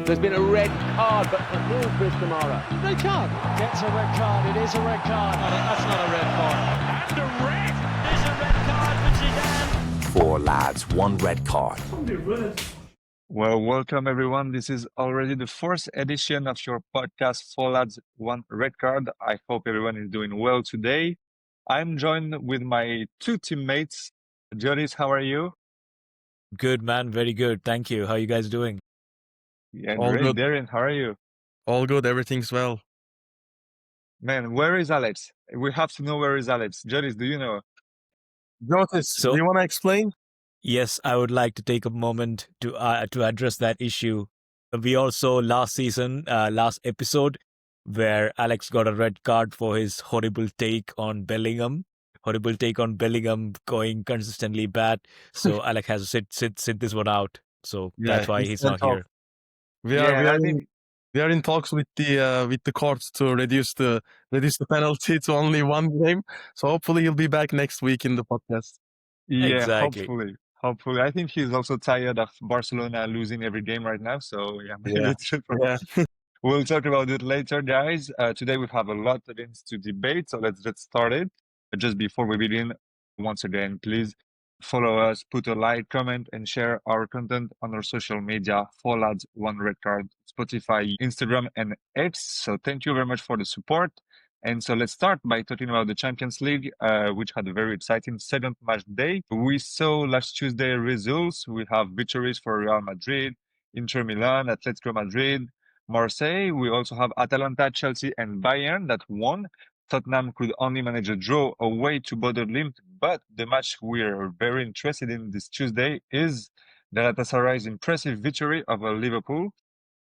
There's been a red card, but for who, Chris Kamara? They can't. Gets a red card. It is a red card. That's not a red card. And a red is a red card for Zidane. 4 lads, 1 red card. Well, welcome everyone. This is already the 4th edition of your podcast, 4 lads, 1 red card. I hope everyone is doing well today. I'm joined with my 2 teammates. Joris, how are you? Good, man. Very good. Thank you. How are you guys doing? Yeah, All great. good. Darren, how are you? All good, everything's well. Man, where is Alex? We have to know where is Alex. Joris, do you know? Jotis, So- do you want to explain? Yes, I would like to take a moment to address that issue. We also last episode, where Alex got a red card for his horrible take on Bellingham going consistently bad. So Alex has to sit this one out. So that's why he's not here. We are in talks with the courts to reduce the penalty to only 1 game. So hopefully he'll be back next week in the podcast. Yeah, Exactly. hopefully. I think he's also tired of Barcelona losing every game right now. So yeah, maybe Yeah. it's good for him. We'll talk about it later, guys. Today we have a lot of things to debate, so let's get started. But just before we begin, once again, please follow us, put a like, comment, and share our content on our social media, 4 lads, 1 red card, Spotify, Instagram, and X. So thank you very much for the support. And so let's start by talking about the Champions League, which had a very exciting 7th match day. We saw last Tuesday results. We have victories for Real Madrid, Inter Milan, Atletico Madrid, Marseille. We also have Atalanta, Chelsea, and Bayern that won. Tottenham could only manage a draw away to Bodo Glimt, but the match we're very interested in this Tuesday is Galatasaray's impressive victory over Liverpool.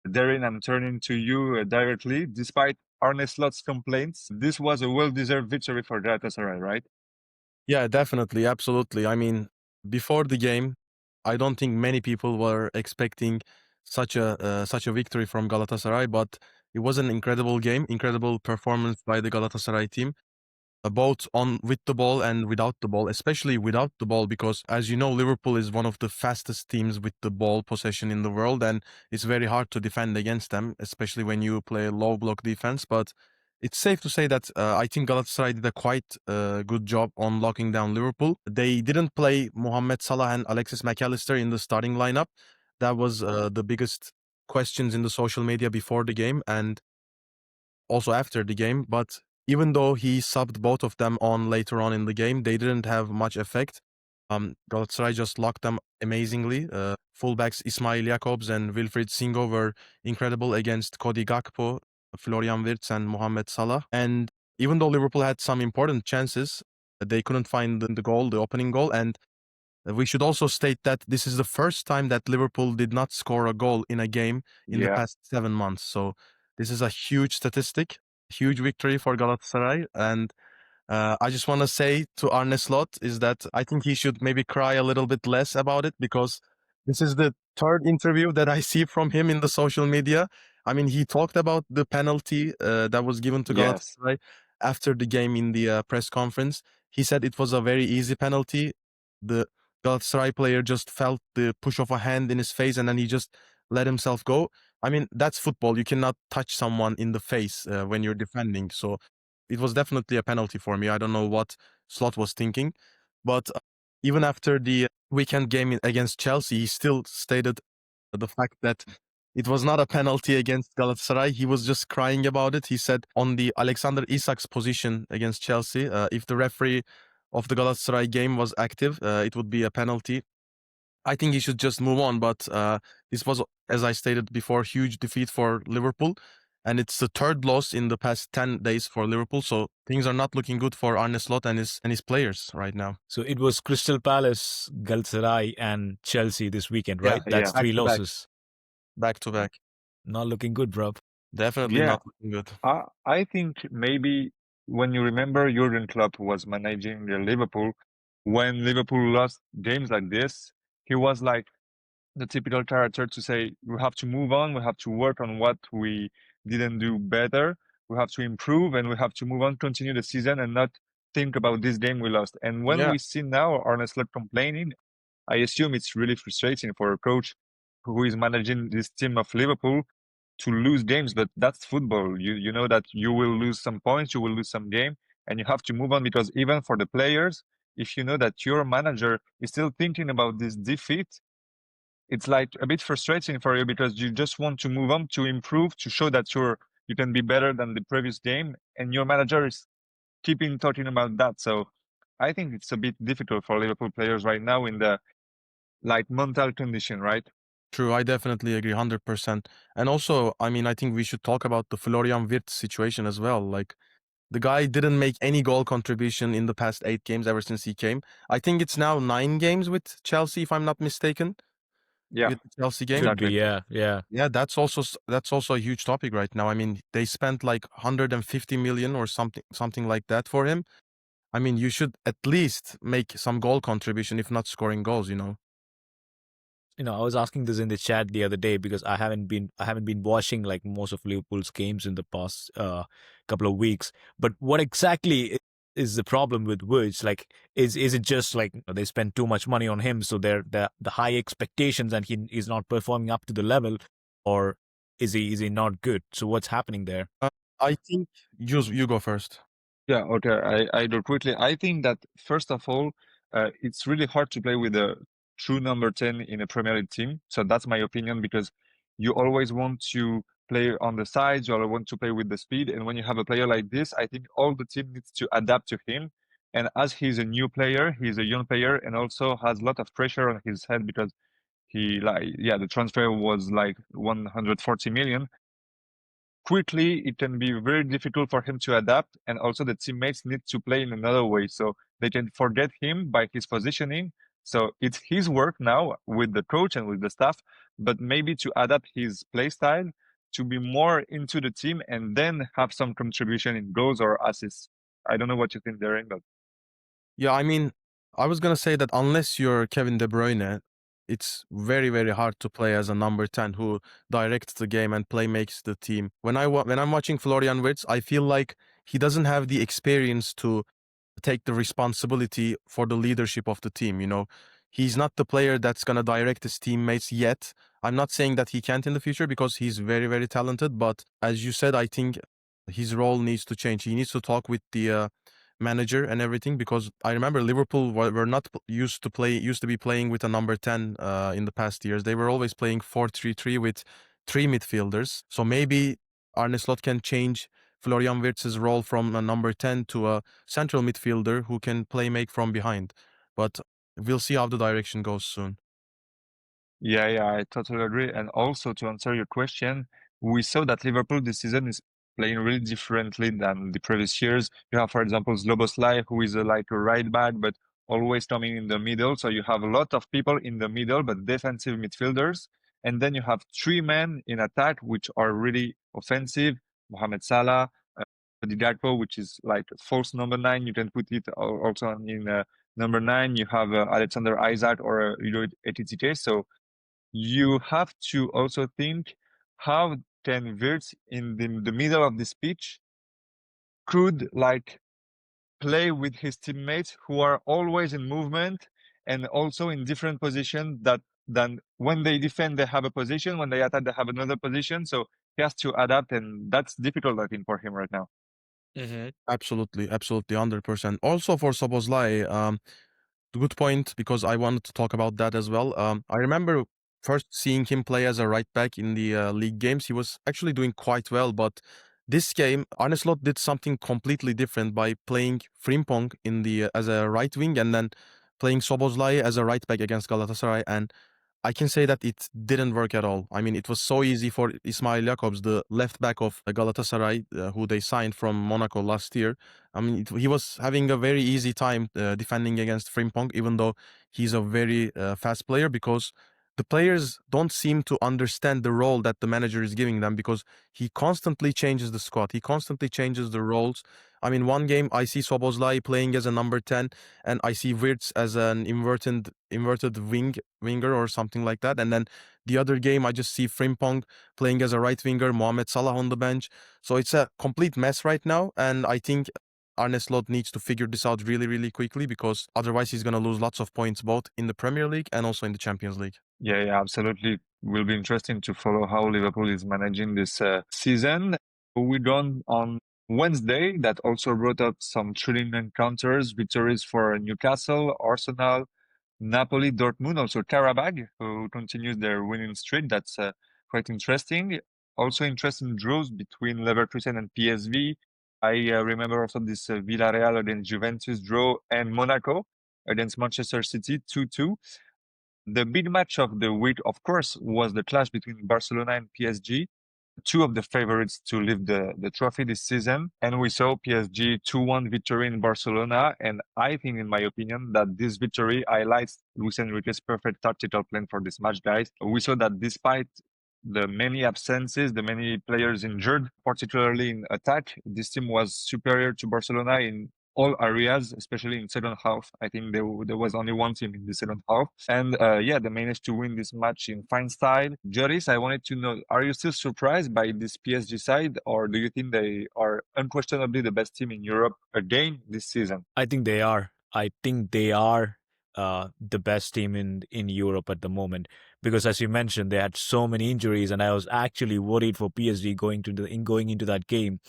Darren, I'm turning to you directly. Despite Arne Slot's complaints, this was a well-deserved victory for Galatasaray, right? Yeah, definitely, absolutely. I mean, before the game, I don't think many people were expecting such a victory from Galatasaray, but it was an incredible game, incredible performance by the Galatasaray team, both on with the ball and without the ball, especially without the ball, because as you know, Liverpool is one of the fastest teams with the ball possession in the world, and it's very hard to defend against them, especially when you play low block defense. But it's safe to say that I think Galatasaray did a quite good job on locking down Liverpool. They didn't play Mohamed Salah and Alexis McAllister in the starting lineup. That was the biggest questions in the social media before the game and also after the game. But even though he subbed both of them on later on in the game, they didn't have much effect. Galatasaray just locked them amazingly. Fullbacks Ismail Jakobs and Wilfried Singo were incredible against Cody Gakpo, Florian Wirtz, and Mohamed Salah. And even though Liverpool had some important chances, they couldn't find the opening goal. And we should also state that this is the first time that Liverpool did not score a goal in a game in the past 7 months. So this is a huge statistic, huge victory for Galatasaray. And I just want to say to Arne Slot is that I think he should maybe cry a little bit less about it, because this is the 3rd interview that I see from him in the social media. I mean, he talked about the penalty that was given to Yes. Galatasaray after the game in the press conference. He said it was a very easy penalty. The Galatasaray player just felt the push of a hand in his face and then he just let himself go. I mean, that's football. You cannot touch someone in the face when you're defending. So it was definitely a penalty for me. I don't know what Slot was thinking. But even after the weekend game against Chelsea, he still stated the fact that it was not a penalty against Galatasaray. He was just crying about it. He said on the Alexander Isak's position against Chelsea, if the referee of the Galatasaray game was active, it would be a penalty. I think he should just move on. But this was, as I stated before, huge defeat for Liverpool. And it's the 3rd loss in the past 10 days for Liverpool. So things are not looking good for Arne Slot and his players right now. So it was Crystal Palace, Galatasaray, and Chelsea this weekend, right? Yeah, That's 3 back-to-back. losses. Back to back. Not looking good, bro. Definitely Yeah. not looking good. I think maybe when you remember Jurgen Klopp was managing Liverpool, when Liverpool lost games like this, he was like the typical character to say, we have to move on, we have to work on what we didn't do better, we have to improve, and we have to move on, continue the season, and not think about this game we lost. And when Yeah. we see now Arne Slot complaining, I assume it's really frustrating for a coach who is managing this team of Liverpool to lose games, but that's football. You know that you will lose some points, you will lose some game, and you have to move on, because even for the players, if you know that your manager is still thinking about this defeat, it's like a bit frustrating for you, because you just want to move on, to improve, to show that you can be better than the previous game, and your manager is keeping talking about that. So I think it's a bit difficult for Liverpool players right now in the like mental condition, right? True, I definitely agree 100%. And also, I mean, I think we should talk about the Florian Wirtz situation as well. Like, the guy didn't make any goal contribution in the past 8 games ever since he came. I think it's now 9 games with Chelsea, if I'm not mistaken, Yeah, with the Chelsea game. Could be, exactly. yeah. Yeah, that's also a huge topic right now. I mean, they spent like 150 million or something like that for him. I mean, you should at least make some goal contribution, if not scoring goals, you know. I was asking this in the chat the other day because I haven't been watching like most of Liverpool's games in the past couple of weeks. But what exactly is the problem with Woods? Like, is it just like they spend too much money on him, so they're the high expectations and he is not performing up to the level, or is he not good? So what's happening there? I think you go first. Yeah, okay. I do quickly. I think that first of all, it's really hard to play with a true number 10 in a Premier League team. So that's my opinion, because you always want to play on the sides, you always want to play with the speed. And when you have a player like this, I think all the team needs to adapt to him. And as he's a new player, he's a young player, and also has a lot of pressure on his head, because the transfer was like 140 million. Quickly, it can be very difficult for him to adapt, and also the teammates need to play in another way, so they can forget him by his positioning. So it's his work now with the coach and with the staff, but maybe to adapt his play style to be more into the team and then have some contribution in goals or assists. I don't know what you think, Darren, but Yeah, I mean, I was gonna say that unless you're Kevin De Bruyne, it's very, very hard to play as a number 10 who directs the game and play makes the team. When I'm watching Florian Wirtz, I feel like he doesn't have the experience to take the responsibility for the leadership of the team. You know, he's not the player that's gonna direct his teammates yet. I'm not saying that he can't in the future, because he's very, very talented. But as you said, I think his role needs to change. He needs to talk with the manager and everything, because I remember Liverpool were not used to be playing with a number 10 in the past years. They were always playing 4-3-3 with 3 midfielders. So maybe Arne Slot can change Florian Wirtz's role from a number 10 to a central midfielder who can make from behind. But we'll see how the direction goes soon. yeah, I totally agree. And also, to answer your question, we saw that Liverpool this season is playing really differently than the previous years. You have, for example, Szoboszlai, who is like a right back, but always coming in the middle. So you have a lot of people in the middle, but defensive midfielders. And then you have 3 men in attack, which are really offensive. Mohamed Salah, Gakpo, which is like false number 9. You can put it also in number 9. You have Alexander Isaac or Euro Etitike. So you have to also think, how can Wirtz in the middle of this pitch could like play with his teammates who are always in movement and also in different positions, that than when they defend they have a position, when they attack they have another position. So he has to adapt, and that's difficult, I think, for him right now. Absolutely, 100%. Also for Szoboszlai, good point, because I wanted to talk about that as well. I remember first seeing him play as a right back in the league games. He was actually doing quite well, but this game, Arne Slot did something completely different by playing Frimpong in the as a right wing, and then playing Szoboszlai as a right back against Galatasaray. And I can say that it didn't work at all. I mean, it was so easy for Ismail Jakobs, the left back of Galatasaray, who they signed from Monaco last year. I mean, he was having a very easy time defending against Frimpong, even though he's a very fast player, because the players don't seem to understand the role that the manager is giving them, because he constantly changes the squad. He constantly changes the roles. I mean, one game I see Szoboszlai playing as a number 10, and I see Wirtz as an inverted winger or something like that. And then the other game, I just see Frimpong playing as a right winger, Mohamed Salah on the bench. So it's a complete mess right now. And I think Arne Slot needs to figure this out really, really quickly because otherwise he's going to lose lots of points both in the Premier League and also in the Champions League. Yeah, absolutely. Will be interesting to follow how Liverpool is managing this season. We done on Wednesday that also brought up some thrilling encounters, victories for Newcastle, Arsenal, Napoli, Dortmund, also Karabag, who continues their winning streak. That's quite interesting. Also interesting draws between Leverkusen and PSV. I remember also this Villarreal against Juventus draw and Monaco against Manchester City 2-2. The big match of the week, of course, was the clash between Barcelona and PSG, two of the favorites to lift the trophy this season. And we saw PSG 2-1 victory in Barcelona. And I think, in my opinion, that this victory highlights Luis Enrique's perfect tactical plan for this match, guys. We saw that despite the many absences, the many players injured, particularly in attack, this team was superior to Barcelona in all areas, especially in second half. I think there was only one team in the second half. And yeah, they managed to win this match in fine style. Joris, I wanted to know, are you still surprised by this PSG side, or do you think they are unquestionably the best team in Europe again this season? I think they are. I think they are the best team in Europe at the moment because, as you mentioned, they had so many injuries, and I was actually worried for PSG going into that game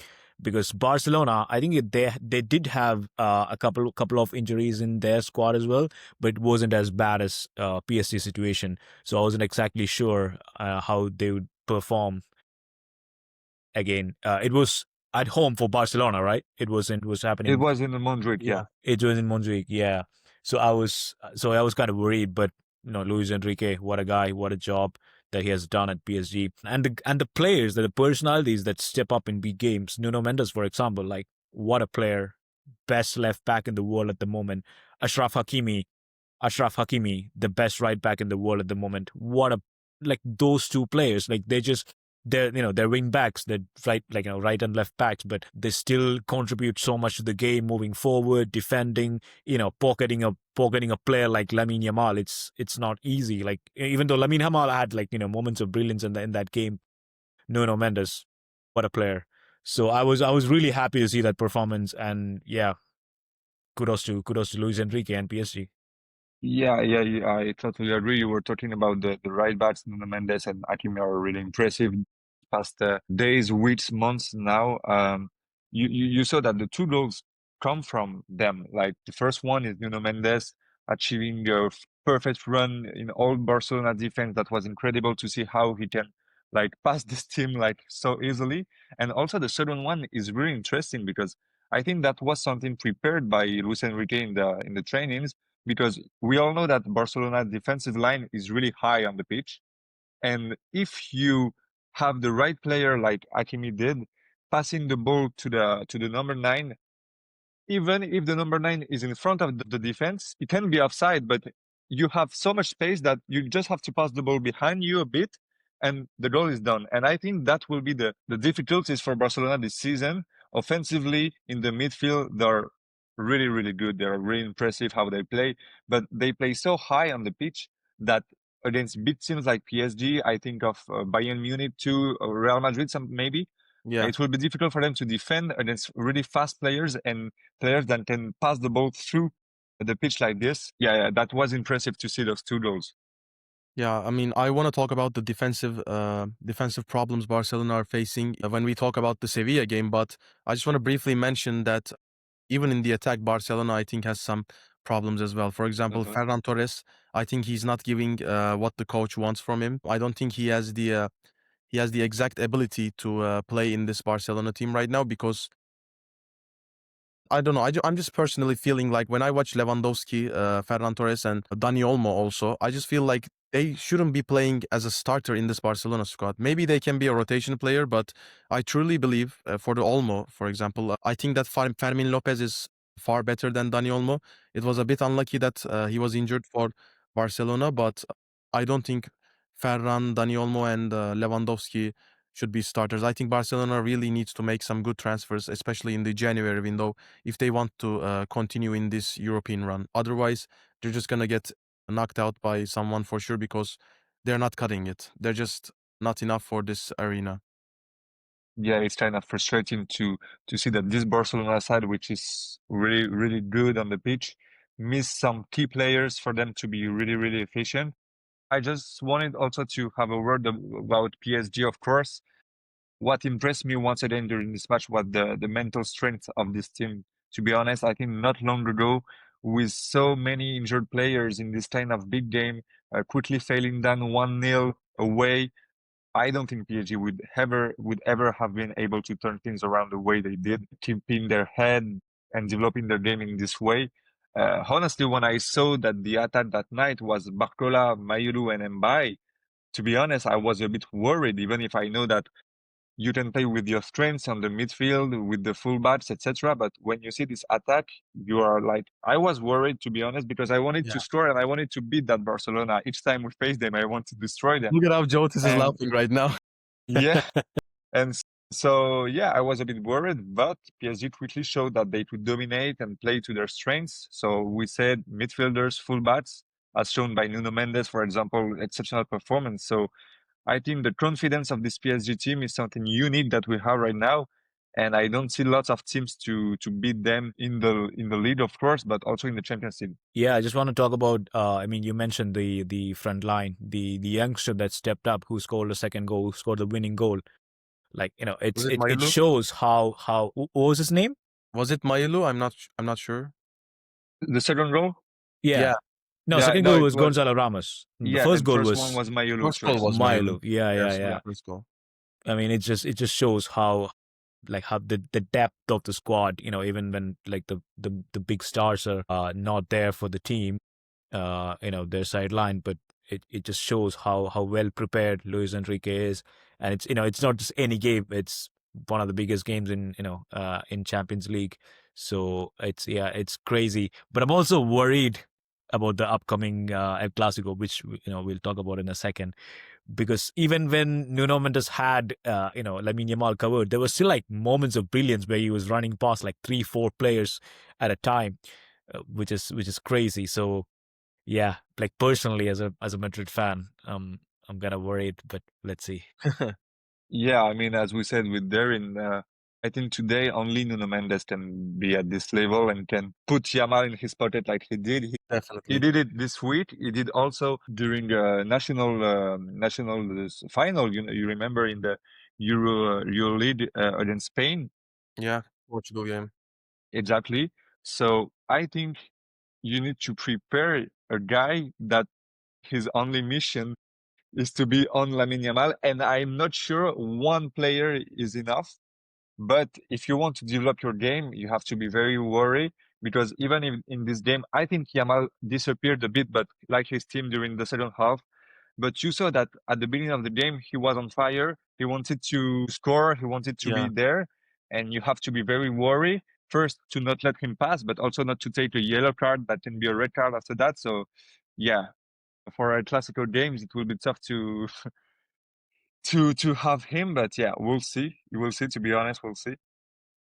because Barcelona, I think they did have a couple of injuries in their squad as well, but it wasn't as bad as PSG situation. So I wasn't exactly sure how they would perform again. It was at home for Barcelona, right? It was happening. It was in Madrid, yeah. It was in Montjuic, yeah. So I was kind of worried, but Luis Enrique, what a guy, what a job that he has done at PSG, and the players, the personalities that step up in big games. Nuno Mendes, for example, like what a player, best left back in the world at the moment. Ashraf Hakimi, the best right back in the world at the moment. What a those two players, they're wing backs, they're right and left backs, but they still contribute so much to the game, moving forward, defending, pocketing a player like Lamine Yamal. It's not easy. Like even though Lamine Yamal had moments of brilliance in that game, Nuno Mendes, what a player. So I was really happy to see that performance, and yeah, kudos to Luis Enrique and PSG. Yeah, I totally agree. You were talking about the right backs, Nuno Mendes and Hakimi are really impressive. Past days, weeks, months now. You saw that the two goals come from them. Like the first one is Nuno Mendes achieving a perfect run in all Barcelona defense. That was incredible to see how he can pass this team so easily. And also the second one is really interesting because I think that was something prepared by Luis Enrique in the trainings, because we all know that Barcelona defensive line is really high on the pitch. And if you have the right player like Hakimi did, passing the ball to the number 9, even if the number 9 is in front of the defense, it can be offside, but you have so much space that you just have to pass the ball behind you a bit and the goal is done. And I think that will be the difficulties for Barcelona this season. Offensively, in the midfield, they're really, really good. They're really impressive how they play, but they play so high on the pitch that against big teams like PSG, I think of Bayern Munich too, or Real Madrid, maybe. Yeah. It will be difficult for them to defend against really fast players and players that can pass the ball through the pitch like this. Yeah, that was impressive to see those two goals. Yeah, I mean, I want to talk about the defensive problems Barcelona are facing when we talk about the Sevilla game, but I just want to briefly mention that even in the attack, Barcelona, I think, has some problems as well. For example, Ferran Torres, I think he's not giving what the coach wants from him. I don't think he has the exact ability to play in this Barcelona team right now because I don't know. I'm just personally feeling like when I watch Lewandowski, Ferran Torres, and Dani Olmo also, I just feel like they shouldn't be playing as a starter in this Barcelona squad. Maybe they can be a rotation player, but I truly believe for the Olmo, for example, I think that Fermin Lopez is far better than Dani Olmo. It was a bit unlucky that he was injured for Barcelona, but I don't think Ferran, Dani Olmo, and Lewandowski should be starters. I think Barcelona really needs to make some good transfers, especially in the January window, if they want to continue in this European run. Otherwise, they're just going to get knocked out by someone for sure because they're not cutting it. They're just not enough for this arena. yeah, it's kind of frustrating to see that this Barcelona side, which is really, really good on the pitch, miss some key players for them to be really, really efficient. I just wanted also to have a word about PSG, of course. What impressed me once again during this match was the mental strength of this team. To be honest, I think not long ago, with so many injured players in this kind of big game, quickly failing down 1-0 away, I don't think PSG would ever have been able to turn things around the way they did, keeping their head and developing their game in this way. Honestly, when I saw that the attack that night was Barcola, Mayuru, and Mbaye, to be honest, I was a bit worried, even if I know that you can play with your strengths on the midfield, with the fullbacks, etc. But when you see this attack, you are like, I was worried, to be honest, because I wanted to Yeah. score and I wanted to beat that Barcelona. Each time we face them, I want to destroy them. Look at how Jotis is And laughing right now. yeah, and so, yeah, I was a bit worried, but PSG quickly showed that they could dominate and play to their strengths. So we said midfielders, fullbacks, as shown by Nuno Mendes, for example, exceptional performance. So I think the confidence of this PSG team is something unique that we have right now. And I don't see lots of teams to beat them in the league, of course, but also in the Champions League. Yeah, I just want to talk about. I mean, you mentioned the front line, the youngster that stepped up, who scored the second goal, who scored the winning goal. Like, Was it's it it Mayulu? shows how what was his name? Was it Mayulu? I'm not sure. The second goal? Yeah, Yeah, no, Yeah, second no, goal it was was, Gonzalo Ramos. The yeah, first and goal first one was was Mayulu, first goal first. was Mayulu. Milo. Yeah, yeah, Yes, yeah. first goal. I mean, it just shows how like how the depth of the squad. Even when like the big stars are not there for the team, their sideline, but it just shows how well prepared Luis Enrique is, and it's not just any game. It's one of the biggest games in Champions League. So it's crazy. But I'm also worried about the upcoming El Clasico, which we'll talk about in a second, because even when Nuno Mendes had Lamine Yamal covered, there was still like moments of brilliance where he was running past like 3-4 players at a time, which is crazy. So yeah, like personally as a Madrid fan, I'm kind of worried, but let's see. Yeah, I mean, as we said with Darren, I think today only Nuno Mendes can be at this level and can put Yamal in his pocket like he did. He Definitely. did it this week. He did also during national final. You remember in the Euro League against Spain. Yeah, Portugal game. Exactly. So I think you need to prepare a guy that his only mission is to be on Lamine Yamal, and I'm not sure one player is enough. But if you want to develop your game, you have to be very worried, because even in this game, I think Yamal disappeared a bit, but like his team during the second half. But you saw that at the beginning of the game, he was on fire. He wanted to score. He wanted to be Yeah, there. And you have to be very worried, first, to not let him pass, but also not to take a yellow card that can be a red card after that. So, yeah, for classical games, it will be tough to to have him. But yeah, we'll see. We'll see. To be honest, we'll see.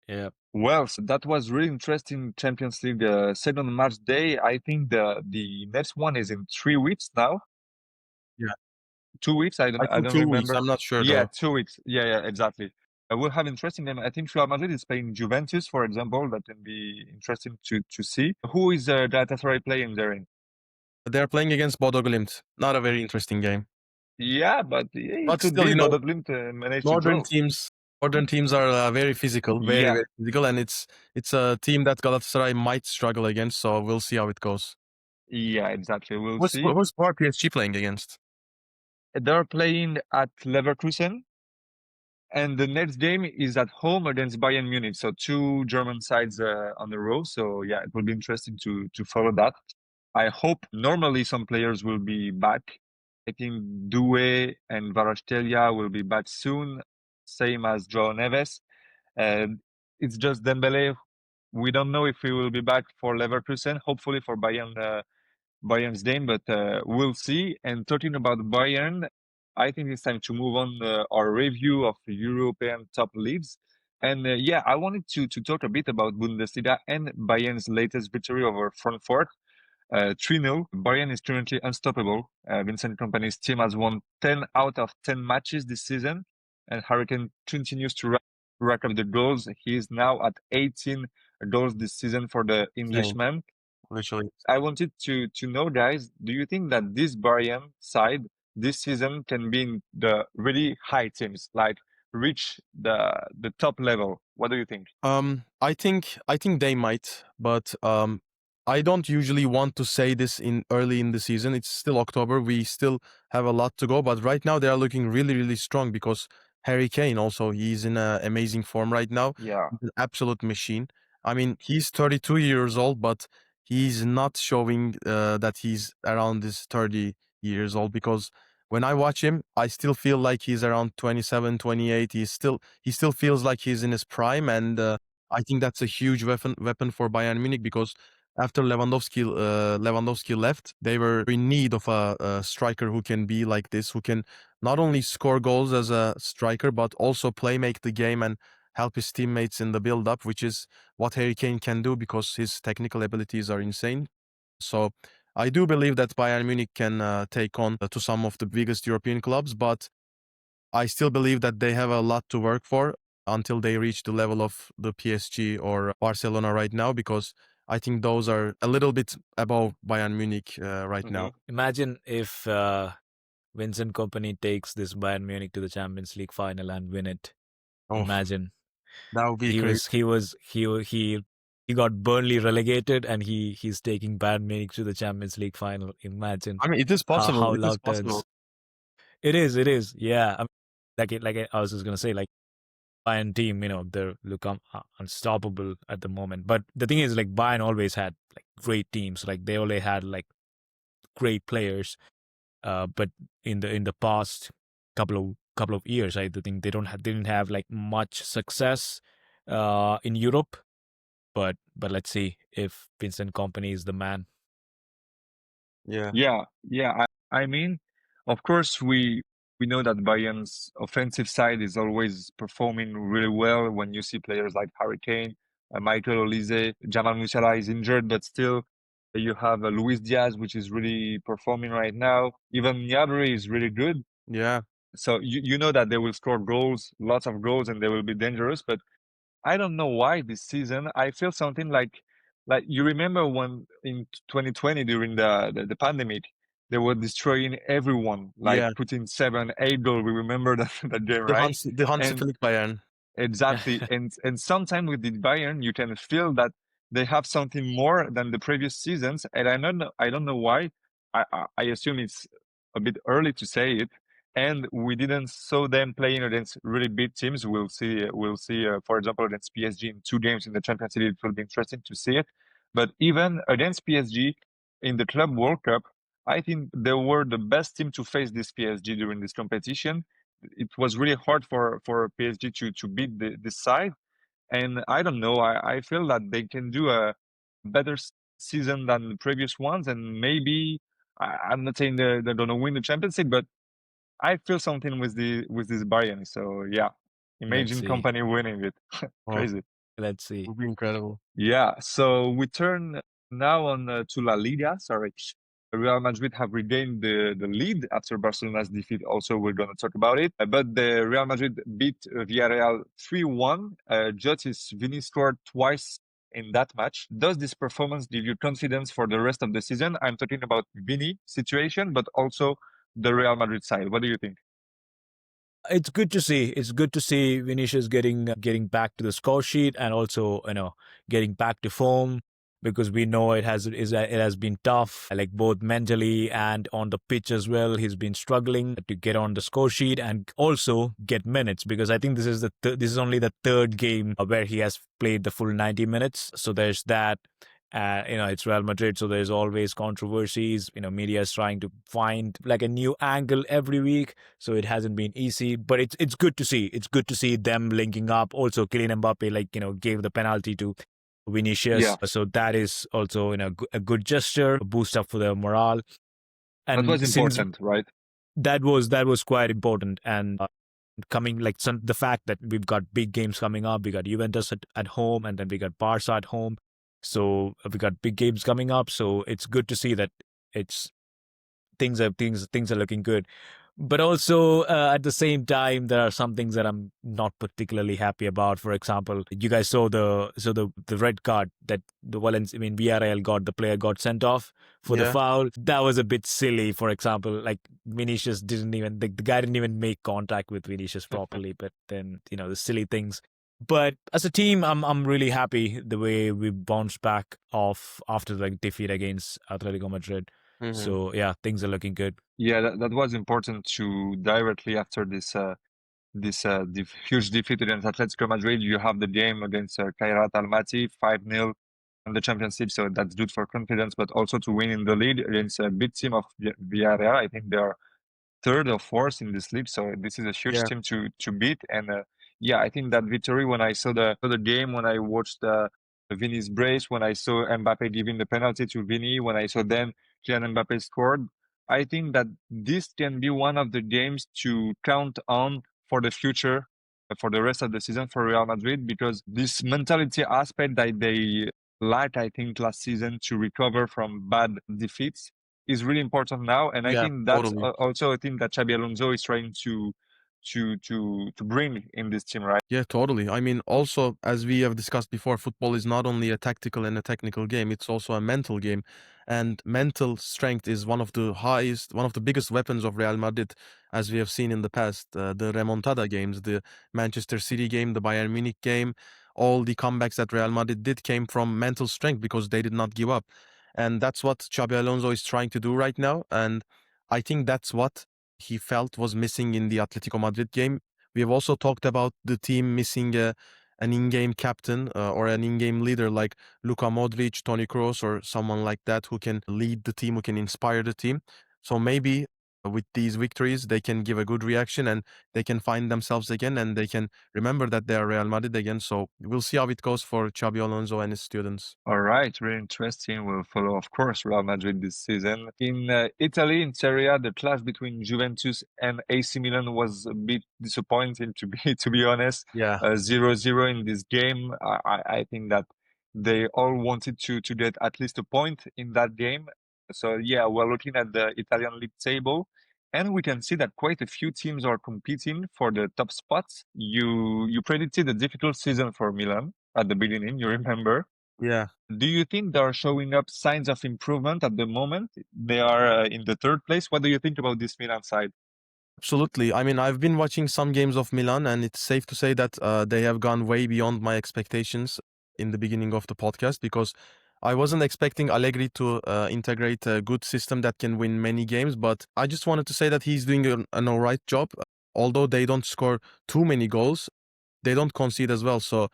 Yeah. Well, so that was really interesting. Champions League second match day. I think the next one is in 3 weeks now. yeah. 2 weeks. I don't I I think don't 2 weeks. remember. I'm not sure Yeah, though. 2 weeks. Yeah, exactly. We'll have interesting game. I think Real Madrid is playing Juventus, for example. That can be interesting to see. Who is Galatasaray playing there in? They're playing against Bodo Glimt. Not a very interesting game. Yeah, but it But could still, be Bodo Glimt managed to northern draw. teams, northern teams are very physical, very Yeah, very physical, and it's a team that Galatasaray might struggle against. So we'll see how it goes. yeah, exactly. We'll Who's see. who's PSG playing against? They're playing at Leverkusen. And the next game is at home against Bayern Munich. So two German sides on the row. So yeah, it will be interesting to follow that. I hope normally some players will be back. I think Doué and Kvaratskhelia will be back soon, same as João Neves. And it's just Dembele. We don't know if he will be back for Leverkusen. Hopefully for Bayern's game, but we'll see. And talking about Bayern, I think it's time to move on our review of European top leagues. And yeah, I wanted to talk a bit about Bundesliga and Bayern's latest victory over Frankfurt, 3-0. Bayern is currently unstoppable. Vincent Kompany's team has won 10 out of 10 matches this season. and Harry Kane continues to rack up the goals. He is now at 18 goals this season for the Englishman. Literally. I wanted to know, guys, do you think that this Bayern side this season can be in the really high teams, like reach the top level? What do you think? I think they might, but I don't usually want to say this in early in the season. It's still October. We still have a lot to go, but right now they are looking really, really strong because Harry Kane also, he's in amazing form right now. Yeah. He's an absolute machine. I mean, he's 32 years old, but he's not showing that he's around this 30 years old because when I watch him, I still feel like he's around 27, 28. He still feels like he's in his prime, and I think that's a huge weapon for Bayern Munich because after Lewandowski left, they were in need of a striker who can be like this, who can not only score goals as a striker but also play make the game and help his teammates in the build up, which is what Harry Kane can do because his technical abilities are insane. So I do believe that Bayern Munich can take on to some of the biggest European clubs, but I still believe that they have a lot to work for until they reach the level of the PSG or Barcelona right now, because I think those are a little bit above Bayern Munich right now. Imagine if Vincent Kompany takes this Bayern Munich to the Champions League final and win it. Oh, Imagine that would be crazy. he got Burnley relegated and he's taking Bayern Munich to the Champions League final. Imagine I mean, it is possible. how It is loud possible. turns. It is. Yeah. I mean, I was just gonna say, like, Bayern team, they look unstoppable at the moment. But the thing is, like, Bayern always had like great teams. Like, they always had like great players. But in the past couple of years, I think they didn't have like much success in Europe. But let's see if Vincent Kompany is the man. Yeah. Yeah. I mean, of course, we know that Bayern's offensive side is always performing really well when you see players like Harry Kane, Michael Olise, Jamal Musiala is injured, but still you have Luis Diaz, which is really performing right now. Even Gnabry is really good. Yeah. So you know that they will score goals, lots of goals, and they will be dangerous. But I don't know why this season I feel something like you remember when in 2020 during the pandemic they were destroying everyone, like Yeah. putting 7, 8 goals. We remember that game, right? The Hansi And Flick Bayern. exactly, and sometimes with the Bayern, you can feel that they have something more than the previous seasons, and I don't know why. I assume it's a bit early to say it, and we didn't saw them playing against really big teams. We'll see, for example, against PSG in 2 games in the Champions League. It will be interesting to see it. But even against PSG in the Club World Cup, I think they were the best team to face this PSG during this competition. It was really hard for PSG to beat this side, and I don't know. I feel that they can do a better season than the previous ones, and maybe I'm not saying they're gonna win the Champions League, but I feel something with this Bayern. So yeah, Let's imagine see. Company winning it. Oh, Crazy. Let's see. would be incredible. Yeah, so we turn now on to La Liga. Sorry, Real Madrid have regained the lead after Barcelona's defeat. Also, we're going to talk about it. But the Real Madrid beat Villarreal 3-1. Jotis Vini scored twice in that match. Does this performance give you confidence for the rest of the season? I'm talking about Vini situation, but also the Real Madrid side. What do you think? It's good to see. It's good to see Vinicius getting back to the score sheet and also getting back to form, because we know it has been tough, like both mentally and on the pitch as well. He's been struggling to get on the score sheet and also get minutes, because I think this is only the third game where he has played the full 90 minutes. So there's that. It's Real Madrid, so there's always controversies. Media is trying to find like a new angle every week, so it hasn't been easy. But it's good to see. It's good to see them linking up. Also, Kylian Mbappe, gave the penalty to Vinicius, Yeah. so that is also a good gesture, a boost up for their morale. And That was since important, right? that was quite important, and coming like the fact that we've got big games coming up. We got Juventus at home, and then we got Barca at home. So we got big games coming up. So it's good to see that things are looking good. But also at the same time, there are some things that I'm not particularly happy about. For example, you guys saw the red card that Villarreal got. The player got sent off for the Yeah. foul. That was a bit silly. For example, like Vinicius didn't even the guy didn't even make contact with Vinicius properly. But then the silly things. But as a team, I'm really happy the way we bounced back off after the defeat against Atletico Madrid. Mhm. So yeah, things are looking good. Yeah, that was important to directly after this huge defeat against Atletico Madrid. You have the game against Kairat Almaty, 5-0 in the championship, so that's good for confidence, but also to win in the league against a big team of Villarreal. I think they are third or fourth in this league, so this is a huge Yeah. team to beat. And yeah, I think that victory, when I saw the game, when I watched Vini's brace, when I saw Mbappe giving the penalty to Vini, when I saw then Kylian Mbappe scored, I think that this can be one of the games to count on for the future, for the rest of the season for Real Madrid, because this mentality aspect that they lacked, I think, last season to recover from bad defeats is really important now. And I Yeah, think that's totally. also a thing that Xabi Alonso is trying to bring in this team, right? Yeah, totally. I mean, also, as we have discussed before, football is not only a tactical and a technical game, it's also a mental game. And mental strength is one of the biggest weapons of Real Madrid, as we have seen in the past. The remontada games, the Manchester City game, the Bayern Munich game, all the comebacks that Real Madrid did came from mental strength because they did not give up. And that's what Xabi Alonso is trying to do right now. And I think that's what he felt was missing in the Atletico Madrid game. We have also talked about the team missing an in-game captain or an in-game leader like Luka Modric, Toni Kroos, or someone like that who can lead the team, who can inspire the team. So maybe with these victories, they can give a good reaction and they can find themselves again and they can remember that they are Real Madrid again. So we'll see how it goes for Xabi Alonso and his students. All right, really interesting. We'll follow, of course, Real Madrid this season. In Italy, in Serie, the clash between Juventus and AC Milan was a bit disappointing, to be honest. Yeah. 0-0 in this game. I think that they all wanted to get at least a point in that game. So yeah, we're looking at the Italian league table, and we can see that quite a few teams are competing for the top spots. You predicted a difficult season for Milan at the beginning, you remember? Yeah. Do you think they are showing up signs of improvement at the moment? They are in the third place. What do you think about this Milan side? Absolutely. I mean, I've been watching some games of Milan, and it's safe to say that they have gone way beyond my expectations in the beginning of the podcast because I wasn't expecting Allegri to integrate a good system that can win many games. But I just wanted to say that he's doing an all right job. Although they don't score too many goals, they don't concede as well. So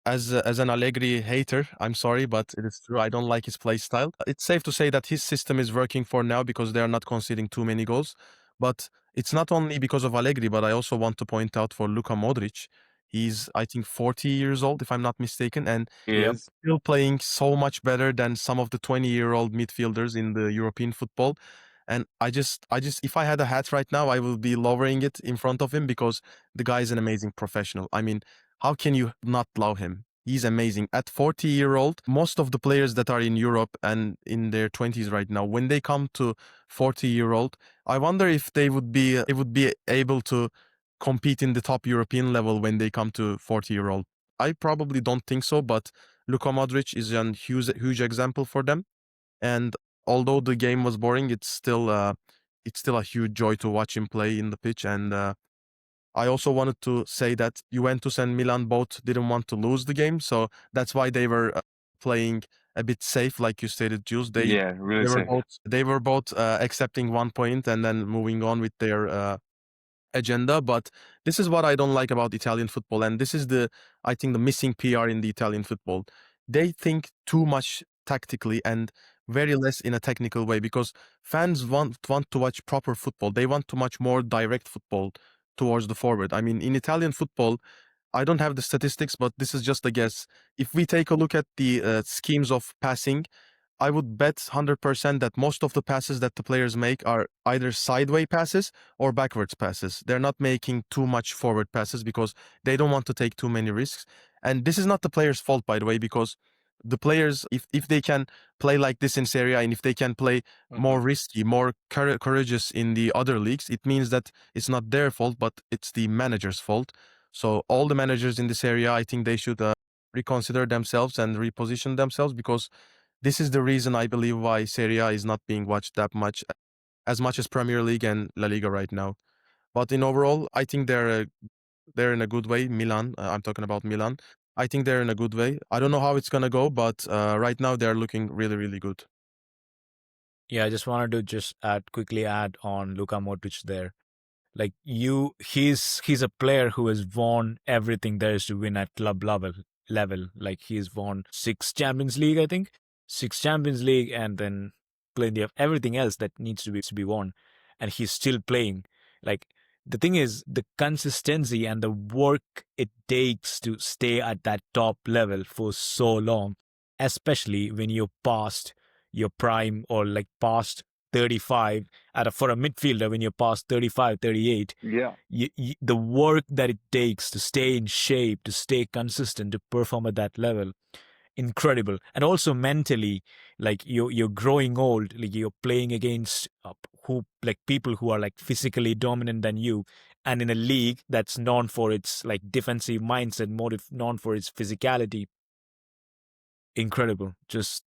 as an Allegri hater, I'm sorry, but it is true. I don't like his play style. It's safe to say that his system is working for now because they are not conceding too many goals. But it's not only because of Allegri, but I also want to point out for Luka Modric. He's, I think, 40 years old, if I'm not mistaken, and Yep. Is still playing so much better than some of the 20-year-old midfielders in the European football. And if I had a hat right now, I will be lowering it in front of him because the guy is an amazing professional. I mean, how can you not love him? He's amazing. At 40-year-old, most of the players that are in Europe and in their 20s right now, when they come to 40-year-old, I wonder if they would be able to compete in the top European level when they come to 40-year-old. I probably don't think so, but Luka Modric is a huge example for them. And although the game was boring, it's still a huge joy to watch him play in the pitch. And I also wanted to say that Juventus and Milan both didn't want to lose the game, so that's why they were playing a bit safe, like you stated, Jules. They yeah, really they were safe. both accepting 1 point and then moving on with their agenda. But this is what I don't like about Italian football, and this is I think the missing PR in the Italian football. They think too much tactically and very less in a technical way because fans want to watch proper football. They want to much more direct football towards the forward. I mean, in Italian football, I don't have the statistics, but this is just a guess. If we take a look at the schemes of passing, I would bet 100% that most of the passes that the players make are either sideway passes or backwards passes. They're not making too much forward passes because they don't want to take too many risks. And this is not the player's fault, by the way, because the players, if they can play like this in Serie A, and if they can play more risky, more courageous in the other leagues, it means that it's not their fault, but it's the manager's fault. So all the managers in this area, I think they should reconsider themselves and reposition themselves, because this is the reason I believe why Serie A is not being watched that much, as much as Premier League and La Liga right now. But in overall, I think they're in a good way. Milan, I'm talking about Milan. I think they're in a good way. I don't know how it's gonna go, but right now they're looking really, really good. Yeah, I just wanted to quickly add on Luka Modric there. Like he's a player who has won everything there is to win at club level. Like he's won 6 Champions League, I think, 6 Champions League, and then plenty of everything else that needs to be won, and he's still playing. Like the thing is, the consistency and the work it takes to stay at that top level for so long, especially when you're past your prime or like past 35 for a midfielder, when you're past 35, 38, Yeah. the work that it takes to stay in shape, to stay consistent, to perform at that level, incredible. And also mentally, like you're growing old, like you're playing against people who are like physically dominant than you, and in a league that's known for its like defensive mindset, known for its physicality. Incredible. Just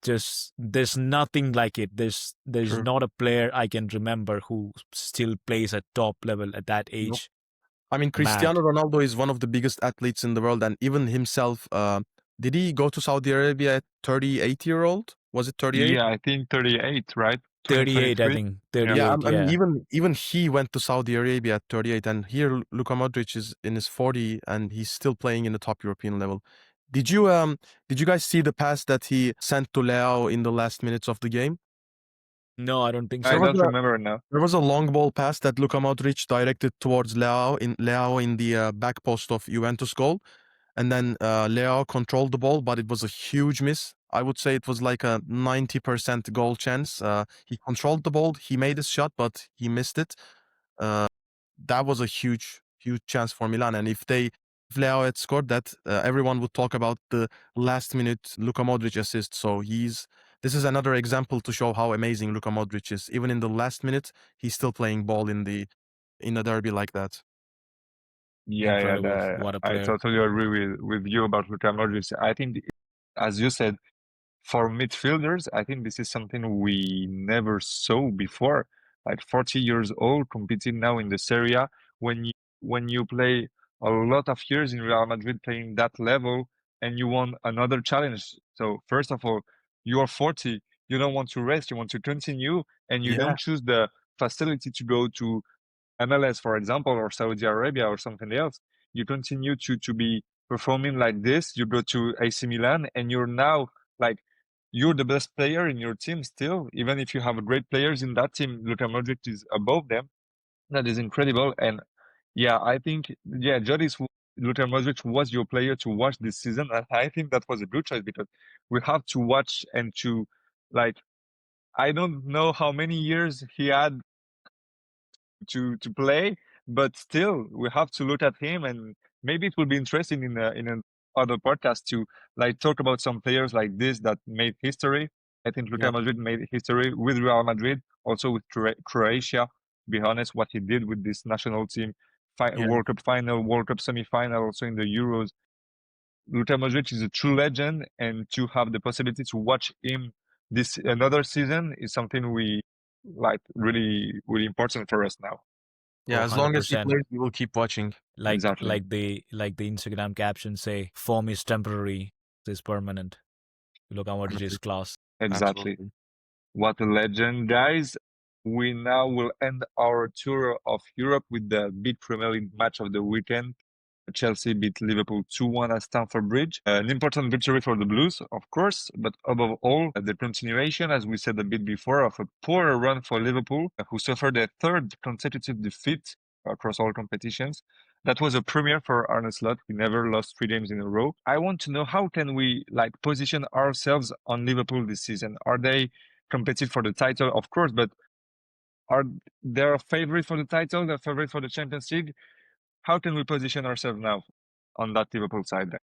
there's nothing like it. There's True. not a player I can remember who still plays at top level at that Nope. age. I mean, Mad. Cristiano Ronaldo is one of the biggest athletes in the world, and even himself, did he go to Saudi Arabia at 38-year-old? Was it 38? Yeah, I think 38, right? 38, I 2023. think. Yeah. 38, Yeah, I mean, yeah. even he went to Saudi Arabia at 38, and here Luka Modric is in his 40, and he's still playing in the top European level. Did you guys see the pass that he sent to Leao in the last minutes of the game? No, I don't think I so. don't remember now. There was a long ball pass that Luka Modric directed towards Leao in the back post of Juventus goal, and then Leao controlled the ball, but it was a huge miss. I would say it was like a 90% goal chance. He controlled the ball, he made his shot, but he missed it. That was a huge chance for Milan, and if Leao had scored that, everyone would talk about the last minute Luka Modric assist. So this is another example to show how amazing Luka Modric is. Even in the last minute, he's still playing ball in a derby like that. Yeah, Incredible. What a I player. totally agree with you about Luka Modric. I think, as you said, for midfielders, I think this is something we never saw before. Like 40 years old, competing now in the Serie A. When you play a lot of years in Real Madrid, playing that level, and you want another challenge. So first of all, you are 40. You don't want to rest. You want to continue, and you Yeah. don't choose the facility to go to MLS, for example, or Saudi Arabia or something else. You continue to be performing like this. You go to AC Milan, and you're now like you're the best player in your team still, even if you have great players in that team. Luka Modric is above them. That is incredible. And yeah, I think, yeah, Luka Modric was your player to watch this season. And I think that was a good choice because we have to watch and to, like, I don't know how many years he had to play, but still we have to look at him, and maybe it will be interesting in an other podcast to like talk about some players like this that made history. I think Luka Yeah. Modric made history with Real Madrid, also with Croatia. To be honest, what he did with this national team, Yeah. World Cup final, World Cup semi-final, also in the Euros. Luka Modric is a true legend, and to have the possibility to watch him this another season is something we like really, really important for us now. Yeah, Oh, as long as he 100%. plays, we will keep watching. Exactly. Like the Instagram captions say, form is temporary, is permanent. Luka Modric is class. Exactly. Absolutely. What a legend, guys. We now will end our tour of Europe with the big Premier League match of the weekend. Chelsea beat Liverpool 2-1 at Stamford Bridge. An important victory for the Blues, of course, but above all, the continuation, as we said a bit before, of a poor run for Liverpool, who suffered a third consecutive defeat across all competitions. That was a premiere for Arne Slot. We never lost 3 games in a row. I want to know, how can we like position ourselves on Liverpool this season? Are they competitive for the title? Of course, but are they a favorite for the title, the favorite for the Champions League? How can we position ourselves now on that Liverpool side?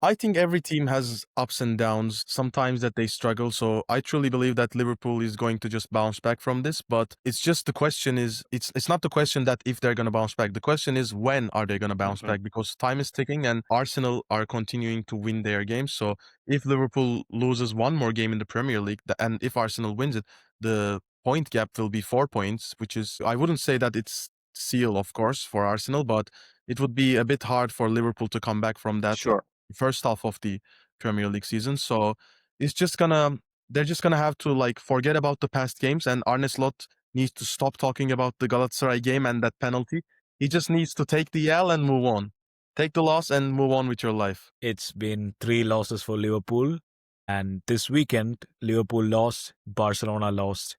I think every team has ups and downs, sometimes that they struggle. So I truly believe that Liverpool is going to just bounce back from this. But it's just the question is, it's not the question that if they're going to bounce back. The question is when are they going to bounce back? Because time is ticking and Arsenal are continuing to win their games. So if Liverpool loses one more game in the Premier League and if Arsenal wins it, the point gap will be 4 points, which is, I wouldn't say that it's seal, of course, for Arsenal, but it would be a bit hard for Liverpool to come back from that Sure. first half of the Premier League season. So it's just gonna they're just gonna have to like forget about the past games, and Arne Slot needs to stop talking about the Galatasaray game and that penalty. He just needs to take the L and move on. Take the loss and move on with your life. It's been 3 losses for Liverpool, and this weekend Liverpool lost, Barcelona lost.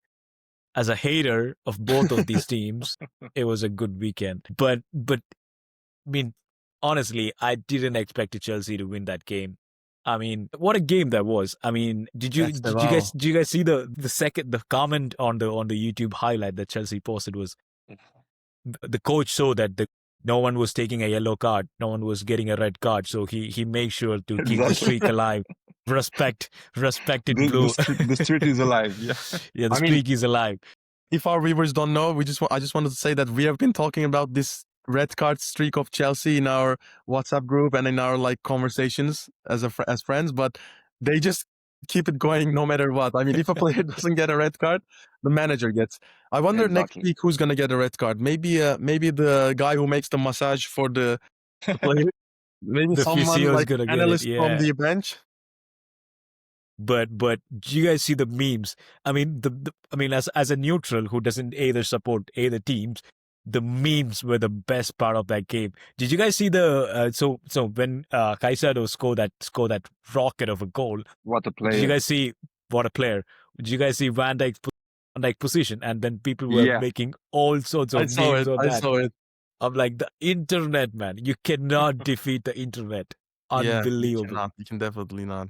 As a hater of both of these teams, it was a good weekend. But I mean, honestly, I didn't expect Chelsea to win that game. I mean, what a game that was. I mean, did you guys see the comment on the YouTube highlight that Chelsea posted was the coach saw that no one was taking a yellow card, no one was getting a red card, so he makes sure to keep the streak alive. Respect it, blue. The streak is alive. Yeah, yeah, the streak is alive. If our viewers don't know, I just wanted to say that we have been talking about this red card streak of Chelsea in our WhatsApp group and in our like conversations as friends, but they just keep it going no matter what. I mean, if a player doesn't get a red card, the manager gets. I wonder next week who's gonna get a red card. Maybe the guy who makes the massage for the player. Maybe the someone like analyst from the bench. But do you guys see the memes? I mean, as a neutral who doesn't either support either teams, the memes were the best part of that game. Did you guys see the so when Caicedo scored that rocket of a goal? What a player! Did you guys see what a player? Did you guys see Van Dijk's position? And then people were making all sorts of memes on that. I saw it. I'm like, the internet, man. You cannot defeat the internet. Unbelievable. Yeah, you can definitely not.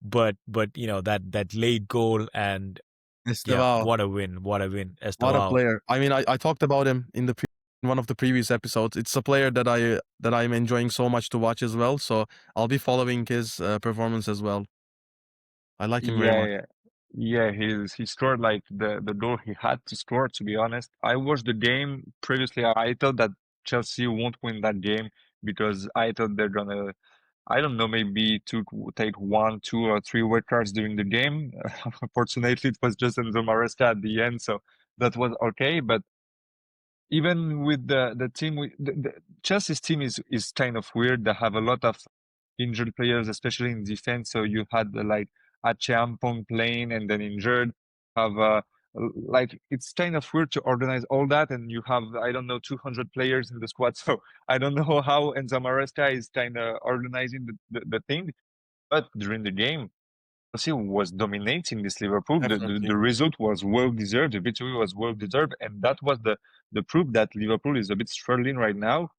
But you know that late goal and what a win! What a win! What a player! I mean, I talked about him in one of the previous episodes. It's a player that I'm enjoying so much to watch as well. So I'll be following his performance as well. I like him very much. Yeah, he scored like the goal he had to score. To be honest, I watched the game previously. I thought that Chelsea won't win that game because I thought they're gonna, I don't know, maybe to take 1, 2, or 3 red cards during the game. Unfortunately, it was just Enzo Maresca at the end, so that was okay. But even with the team, the Chelsea's team is kind of weird. They have a lot of injured players, especially in defense. So you had like Achampong playing and then injured. Have like it's kind of weird to organize all that, and you have, I don't know, 200 players in the squad. So I don't know how Enzo Maresca is kind of organizing the thing. But during the game, Chelsea was dominating this Liverpool. The result was well deserved. The victory was well deserved, and that was the proof that Liverpool is a bit struggling right now.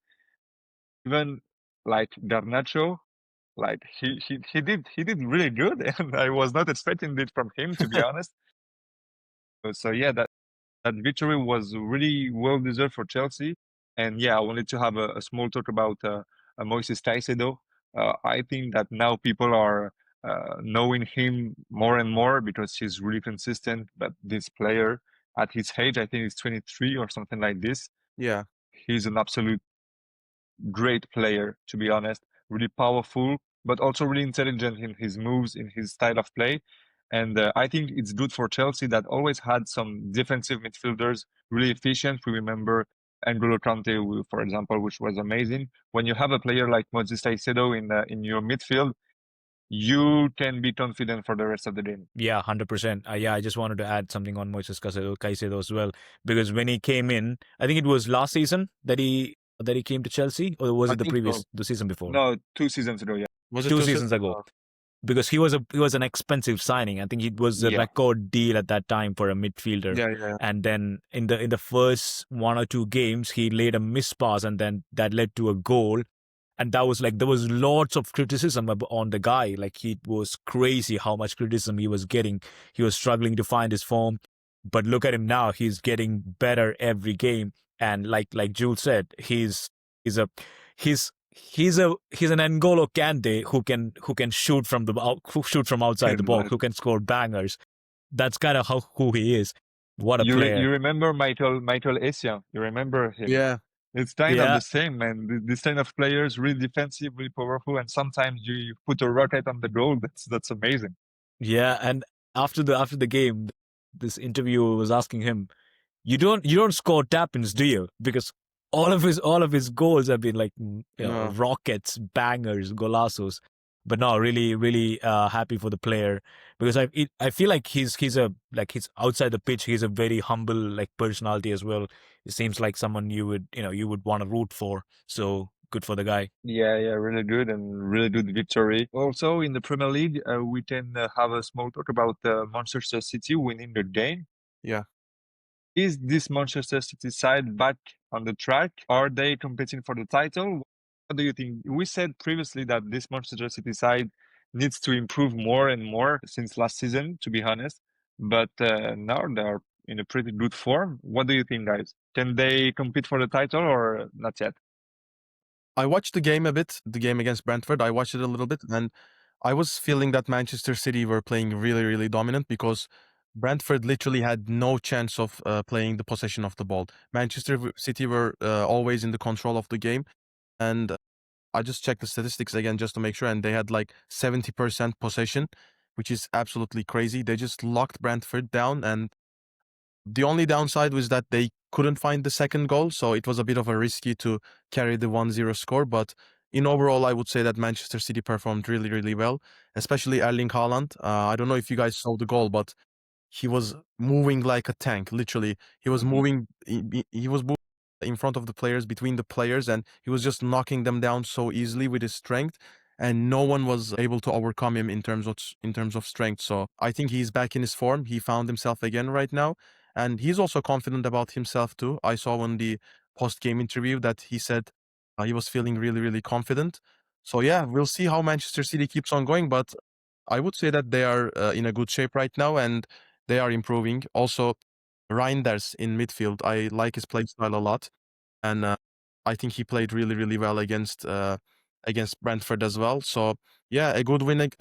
Even like Garnacho, like he did really good, and I was not expecting it from him, to be honest. So yeah, that victory was really well deserved for Chelsea. And yeah, I wanted to have a small talk about Moises Caicedo. I think that now people are knowing him more and more because he's really consistent. But this player at his age, I think he's 23 or something like this. Yeah, he's an absolute great player, to be honest. Really powerful, but also really intelligent in his moves, in his style of play. And I think it's good for Chelsea that always had some defensive midfielders really efficient. We remember N'Golo Kante, for example, which was amazing. When you have a player like Moises Caicedo in your midfield, you can be confident for the rest of the game. Yeah, 100%. Yeah, I just wanted to add something on Moises Caicedo as well, because when he came in, I think it was last season that he came to Chelsea, or was it the season before? No, 2 seasons ago. Yeah, was it 2 seasons ago? Because he was an expensive signing. I think it was a record deal at that time for a midfielder. Yeah. And then in the first 1 or 2 games, he laid a missed pass, and then that led to a goal. And that was like, there was lots of criticism on the guy. Like, it was crazy how much criticism he was getting. He was struggling to find his form. But look at him now. He's getting better every game. And like Jules said, he's he's an N'Golo Kante who can shoot from shoot from outside the box, who can score bangers. That's kind of who he is. What a player! You remember Michael Essien? You remember him? Yeah. It's kind of Yeah, the same, man. This kind of players, really defensive, really powerful, and sometimes you put a rocket on the goal. That's amazing. yeah. And after the game, this interviewer was asking him, you don't score tap-ins, do you? Because all of his goals have been like No. rockets, bangers, golazos. But no, really happy for the player because I feel like he's outside the pitch. He's a very humble like personality as well. It seems like someone you would want to root for. So good for the guy. Yeah, really good and really good victory. Also, in the Premier League, we can have a small talk about Manchester City winning the game. Yeah. Is this Manchester City side back on the track? Are they competing for the title? What do you think? We said previously that this Manchester City side needs to improve more and more since last season, to be honest. But now they're in a pretty good form. What do you think, guys? Can they compete for the title or not yet? I watched the game a bit, the game against Brentford. I watched it a little bit, and I was feeling that Manchester City were playing really, really dominant because Brentford literally had no chance of playing the possession of the ball. City were always in the control of the game, and I just checked the statistics again just to make sure, and they had like 70% possession, which is absolutely crazy. They just locked Brentford down, and the only downside was that they couldn't find the second goal, so it was a bit of a risky to carry the 1-0 score. But in overall, I would say that Manchester City performed really, really well, especially Erling Haaland. I don't know if you guys saw the goal, but he was moving like a tank. Literally, he was moving. He was moving in front of the players, between the players, and he was just knocking them down so easily with his strength. And no one was able to overcome him in terms of strength. So I think he's back in his form. He found himself again right now, and he's also confident about himself too. I saw on the post-game interview that he said he was feeling really, really confident. So yeah, we'll see how Manchester City keeps on going, but I would say that they are in a good shape right now, and they are improving. Also, Reinders in midfield, I like his play style a lot, and I think he played really, really well against Brentford as well. So yeah, a good win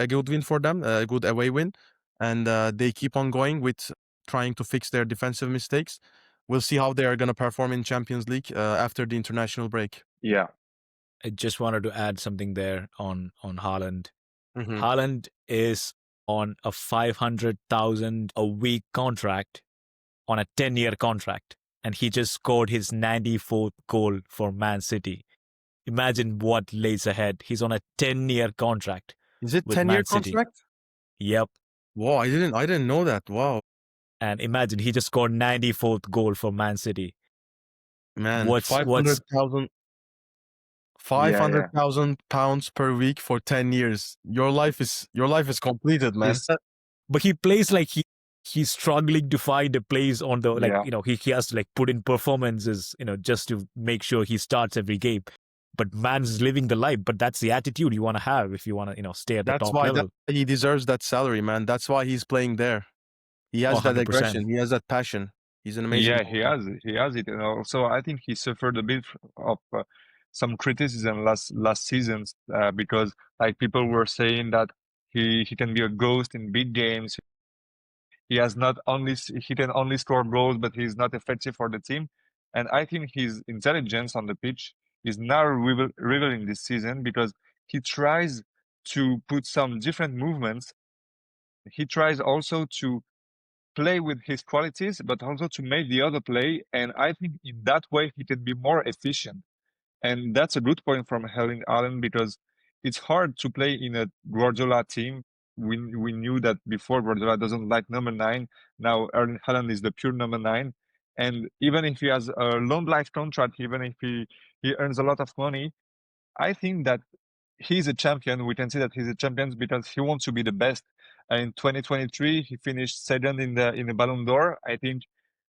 for them, a good away win, and they keep on going with trying to fix their defensive mistakes. We'll see how they are going to perform in Champions League after the international break. Yeah. I just wanted to add something there on Haaland. Mhm. Haaland is on a 500,000 a week contract on a 10-year contract, and he just scored his 94th goal for Man City. Imagine what lays ahead. He's on a 10-year contract Is it with 10-year Man City. contract? Yep. Whoa, I didn't know that. Wow. And imagine he just scored 94th goal for Man City. Man, What's 500,000 £500,000 per week for 10 years. Your life is completed, man. Yes. but he plays like he's struggling to find a place on the Yeah. he has to like put in performances, just to make sure he starts every game. But man's living the life. But that's the attitude you want to have if you want to, stay at the That's top why level. he deserves that salary, man. That's why he's playing there. He has that 100%. aggression. He has that passion. He's an amazing Yeah, player. he has it, and also I think he suffered a bit of some criticism last seasons because like people were saying that he can be a ghost in big games. He can only score goals, but he's not effective for the team. And I think his intelligence on the pitch is now revealing this season because he tries to put some different movements. He tries also to play with his qualities, but also to make the other play. And I think in that way, he can be more efficient. And that's a good point from Erling Haaland because it's hard to play in a Guardiola team. We knew that before. Guardiola doesn't like number 9. Now Erling Haaland is the pure number 9. And even if he has a long life contract, even if he earns a lot of money, I think that he's a champion. We can see that he's a champion because he wants to be the best. In 2023, he finished second in the Ballon d'Or. I think,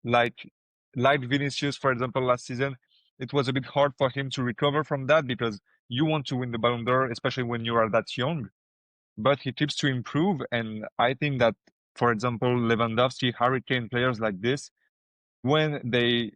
like Vinicius, for example, last season, it was a bit hard for him to recover from that because you want to win the Ballon d'Or, especially when you are that young. But he keeps to improve, and I think that, for example, Lewandowski, Harry Kane, players like this, when they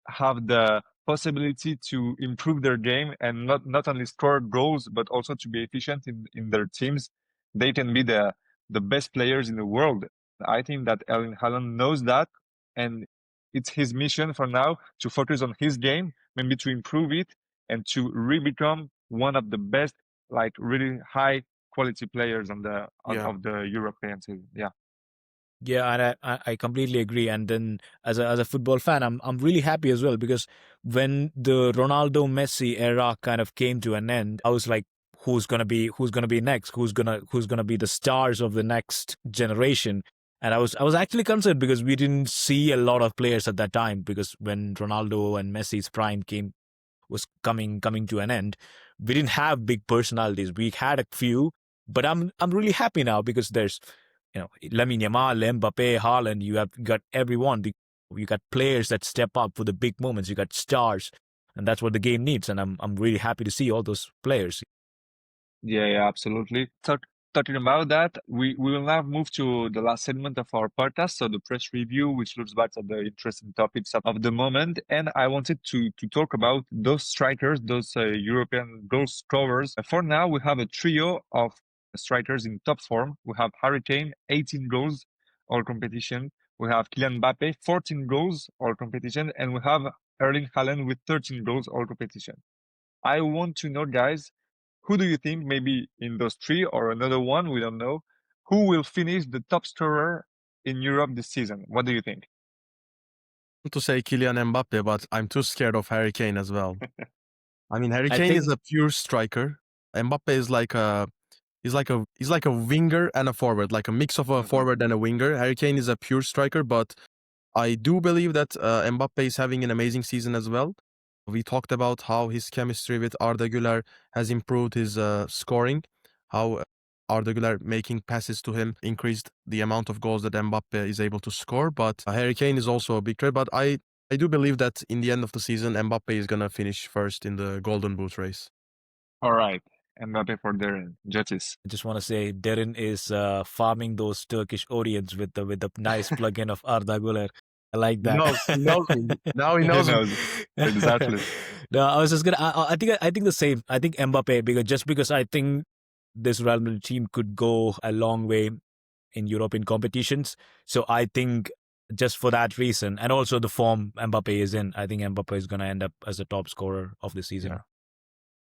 have the possibility to improve their game and not only score goals, but also to be efficient in their teams, they can be the best players in the world. I think that Erling Haaland knows that, and it's his mission for now to focus on his game, maybe to improve it and to re-become one of the best, like really high quality players on Yeah. of the European season. Yeah. Yeah, and I completely agree. And then as a football fan, I'm really happy as well, because when the Ronaldo Messi era kind of came to an end, I was like, who's gonna be next? Who's gonna be the stars of the next generation? And I was actually concerned because we didn't see a lot of players at that time, because when Ronaldo and Messi's prime was coming to an end, we didn't have big personalities. We had a few, but I'm really happy now, because there's, Lamine Yamal, Mbappe, Haaland. You have got everyone. You got players that step up for the big moments. You got stars, and that's what the game needs. And I'm really happy to see all those players. Yeah, absolutely. Talking about that, we will now move to the last segment of our podcast, so the press review, which looks back at the interesting topics of the moment. And I wanted to talk about those strikers, those European goal scorers. For now, we have a trio of strikers in top form. We have Harry Kane, 18 goals, all competition. We have Kylian Mbappe, 14 goals, all competition. And we have Erling Haaland with 13 goals, all competition. I want to know, guys, who do you think, maybe in those three or another one, we don't know, who will finish the top scorer in Europe this season? What do you think? To say Kylian Mbappe, but I'm too scared of Harry Kane as well. I mean, Harry I Kane is think- a pure striker. Mbappe is like he's like a winger and a forward, like a mix of a forward and a winger. Harry Kane is a pure striker, but I do believe that Mbappe is having an amazing season as well. We talked about how his chemistry with Arda Güler has improved his scoring, how Arda Güler making passes to him increased the amount of goals that Mbappe is able to score. But Harry Kane is also a big threat. But I do believe that in the end of the season, Mbappe is going to finish first in the Golden Boot race. All right. Mbappe for Darren. Justice. I just want to say Darren is farming those Turkish audience with the nice plug-in of Arda Güler. I like that. He knows me. Now he knows me. Exactly. No, I was just gonna. I think the same. I think Mbappe, because I think this Real Madrid team could go a long way in European competitions. So I think just for that reason, and also the form Mbappe is in, I think Mbappe is gonna end up as the top scorer of the season. Yeah.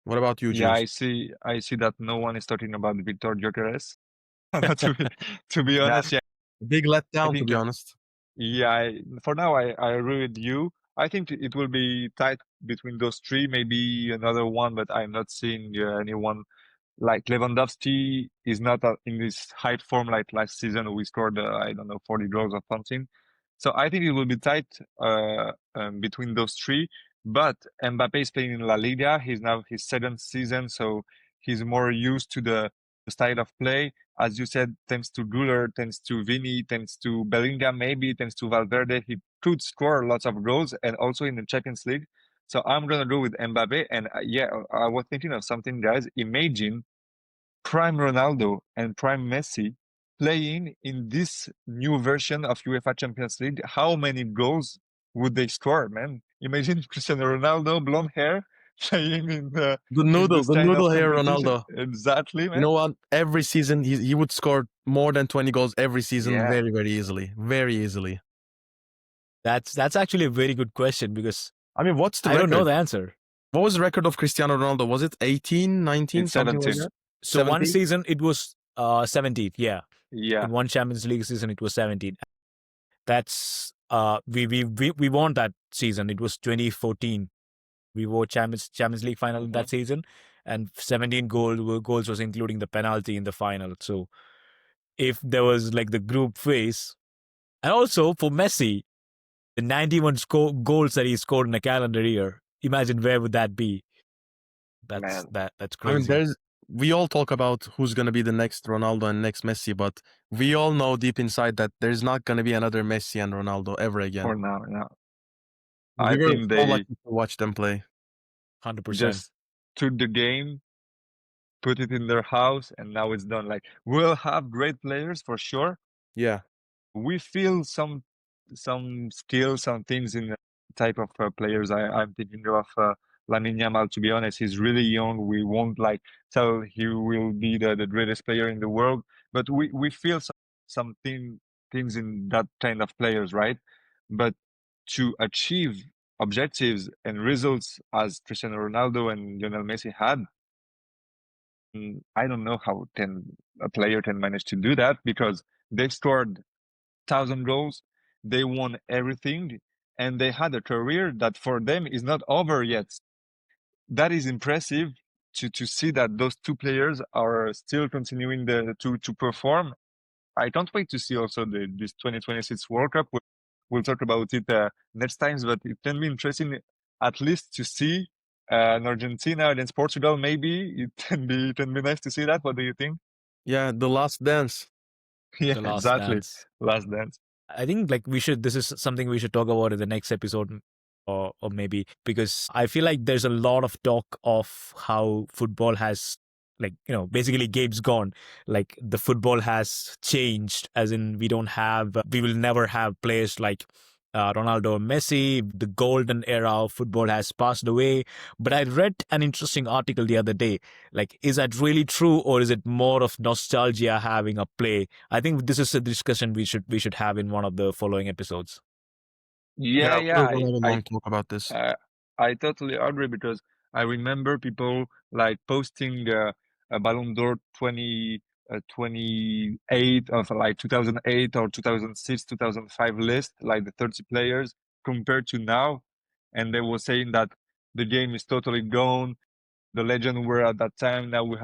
What about you, Yeah, Jules? I see that no one is talking about Victor Gyökeres. to be honest, yeah. Big letdown, to think be honest. Yeah, for now, I agree with you. I think it will be tight between those three, maybe another one, but I'm not seeing anyone like Lewandowski is not in this high form like last season. We scored, I don't know, 40 goals or something. So I think it will be tight between those three. But Mbappe is playing in La Liga. He's now his second season, so he's more used to the style of play. As you said, thanks to Güler, thanks to Vini, thanks to Bellingham, maybe thanks to Valverde, he could score lots of goals, and also in the Champions League. So I'm gonna go with Mbappe. And yeah, I was thinking of something, guys. Imagine prime Ronaldo and prime Messi playing in this new version of UEFA Champions League. How many goals would they score, man? Imagine Cristiano Ronaldo, blonde hair, playing in The in this kind noodle of hair competition. Ronaldo. Exactly, man. You know what? Every season he would score more than 20 goals every season, Yeah. very, very easily. Very easily. That's actually a very good question, because I mean, what's the I record? don't know the answer. What was the record of Cristiano Ronaldo? Was it 18, 19, It's something like 17. that? So one 17? season it was 17. Yeah. Yeah. In one Champions League season it was 17. That's we won that season. It was 2014. We won Champions League final in that season, and 17 goals was including the penalty in the final. So if there was like the group phase, and also for Messi, the 91 goals that he scored in a calendar year, imagine where would that be? That's Man. that's I mean, crazy. we all talk about who's going to be the next Ronaldo and next Messi, but we all know deep inside that there's not going to be another Messi and Ronaldo ever again. For now, yeah. We I were think so they lucky to watch them play. 100%. just took the game, put it in their house, and now it's done. Like, we'll have great players for sure. Yeah. We feel some skills, some things in type of players. I'm thinking of Lamine Yamal. To be honest, he's really young. We won't like tell he will be the greatest player in the world, but we feel things in that kind of players, right? But to achieve objectives and results as Cristiano Ronaldo and Lionel Messi had, I don't know how a player can manage to do that, because they scored 1,000 goals, they won everything, and they had a career that for them is not over yet. That is impressive to see that those two players are still continuing to perform. I can't wait to see also this 2026 World Cup. We'll talk about it next times, but it can be interesting at least to see an Argentina against Portugal. Maybe it can be nice to see that. What do you think? Yeah, the last dance. Yeah, The Last exactly. Dance. Last dance. I think like this is something we should talk about in the next episode, or maybe, because I feel like there's a lot of talk of how football has, like, basically games gone. Like the football has changed, as in we will never have players like Ronaldo and Messi. The golden era of football has passed away. But I read an interesting article the other day. Like, is that really true, or is it more of nostalgia having a play? I think this is a discussion we should have in one of the following episodes. Yeah, Yeah, yeah. we'll have a long talk about this. I totally agree, because I remember people like posting a Ballon d'Or 28 of like 2008 or 2006, 2005 list, like the 30 players compared to now. And they were saying that the game is totally gone. The legend were at that time. Now we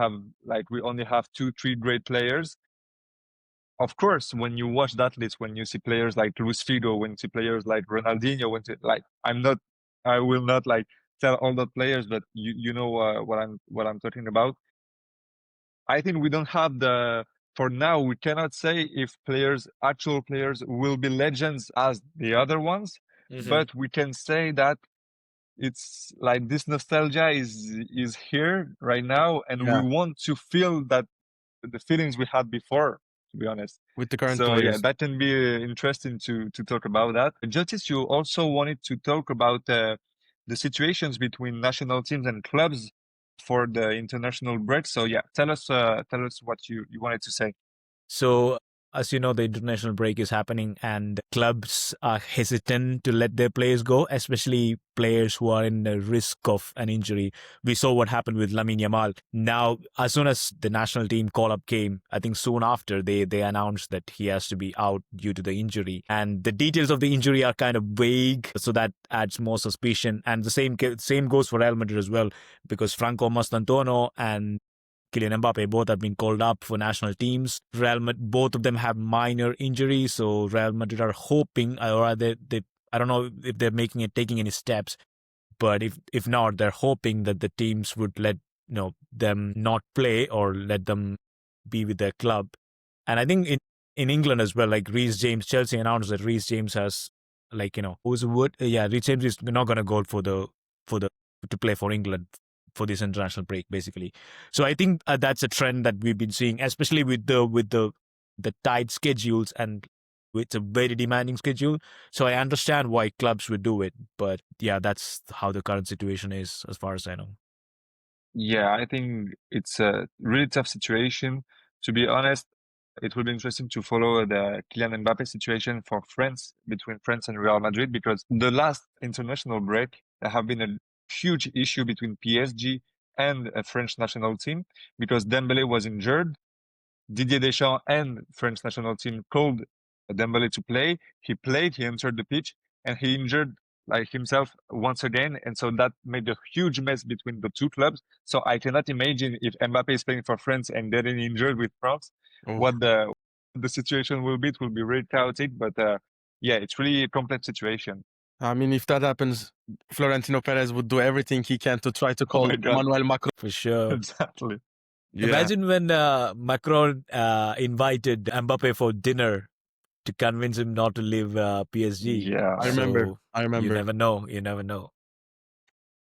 only have 2, 3 great players. Of course, when you watch that list, when you see players like Luis Figo, when you see players like Ronaldinho, I will not like tell all the players, but you know what I'm talking about. I think we don't have for now, we cannot say if actual players will be legends as the other ones, but we can say that it's like this nostalgia is here right now, and we Yeah, want to feel that the feelings we had before, to be honest. with the current So yeah, players. that can be interesting to talk about that. Justice, you also wanted to talk about the situations between national teams and clubs for the international break. So yeah, tell us what you wanted to say. So, as you know, the international break is happening and clubs are hesitant to let their players go, especially players who are in the risk of an injury. We saw what happened with Lamine Yamal. Now, as soon as the national team call-up came, I think soon after, they announced that he has to be out due to the injury. And the details of the injury are kind of vague, so that adds more suspicion. And the same goes for Real Madrid as well, because Franco Mastantuono and Kylian Mbappe both have been called up for national teams. Both of them have minor injuries, so Real Madrid are hoping, or they I don't know if they're taking any steps, but if not, they're hoping that the teams would let them not play or let them be with their club. And I think in England as well, like Chelsea announced that Reece James has, who's the word? Yeah, Reece James is not going to go for the to play for England for this international break, basically. So I think that's a trend that we've been seeing, especially with the tight schedules, and it's a very demanding schedule. So I understand why clubs would do it, but yeah, that's how the current situation is, as far as I know. Yeah, I think it's a really tough situation. To be honest, it will be interesting to follow the Kylian Mbappe situation for France, between France and Real Madrid, because the last international break, there have been a huge issue between PSG and a French national team, because Dembele was injured. Didier Deschamps and French national team called Dembele to play. He played, he entered the pitch, and he injured like himself once again. And so that made a huge mess between the two clubs. So I cannot imagine if Mbappe is playing for France and getting injured with France, Oh, what the situation will be. It will be really chaotic, but yeah, it's really a complex situation. I mean, if that happens, Florentino Perez would do everything he can to try to Oh call my God, Emmanuel Macron. For sure. exactly. Yeah, Imagine when Macron invited Mbappe for dinner to convince him not to leave PSG. Yeah. I remember. So I you remember. never know. You never know.